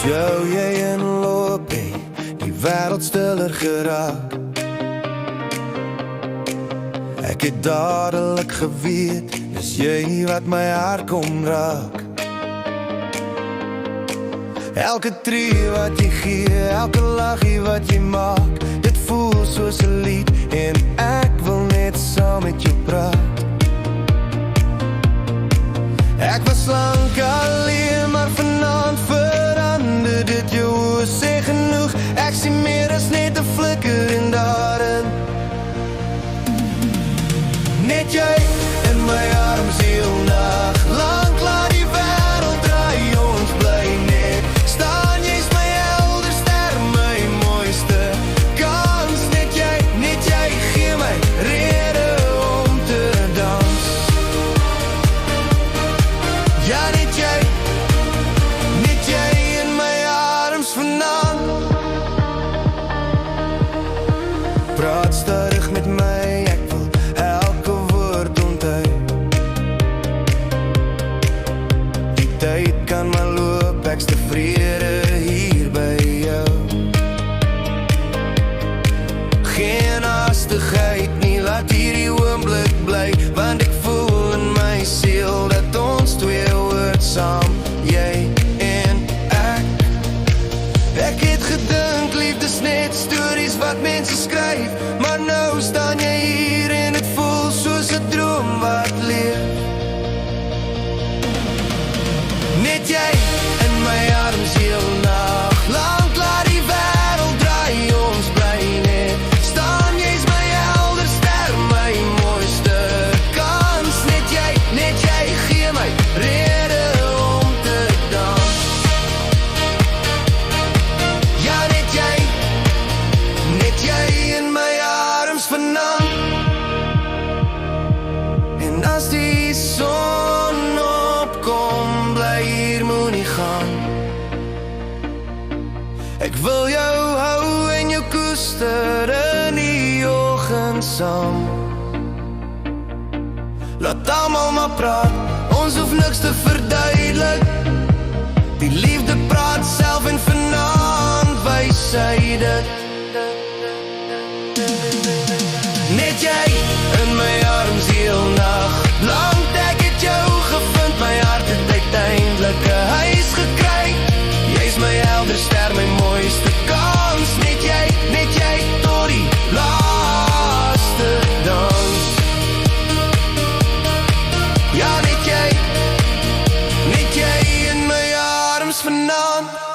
Jou jy inloop het die wêreld stiller geraak. Ek het dadelik geweet, dis jy wat my hart kom raak. Elke tree wat jy gee, elke lachie wat jy maak, dit voel soos 'n lied en ek wil net saam met jou praat. Ek was lank alleen, maar vanaand verander dit. Jou oë sê genoeg, ek sien meer as net 'n flikker en daarin. Net jy in my arms heel nag lank, laat die wêreld draai, ons bly net staan. Jy's my helder ster, my mooiste kans. Net jy gee my rede om te dans. Ja, net jy in my arms vanaand. Praat stadig met my, ek wil elke woord onthou. Die tyd kan maar loop, ek's tevrede hier by jou. Geen haastigheid nie, laat hierdie oomblik bly, want ek voel in my siel dat ons twee hoort saam, jy en ek. Ek het gedink, liefde is net stories wat mense skryf, maar nou staan jy hier en het voel soos 'n droom wat leef. Net jy in my arms heel nag lank, laat die wêreld draai, ons bly net staan. Jy's my helder ster, my mooiste kans. Net jy gee my rede om te dans. Ja, net jy in my arms vanaand. En as die son opkom, bly hier, moenie gaan. Ek wil jou hou en jou koester in die oggend saam. Laat almal maar praat, ons hoef niks te verduidelik. Die liefde praat self en vanaand wys sy dit. Net jy in my arms heel nag lank, ek het jou gevind, my hart het uiteindelik 'n huis gekry. Jy's my helder ster, my mooiste kans. Net jy tot die laaste dans. Ja, net jy in my arms vanaand.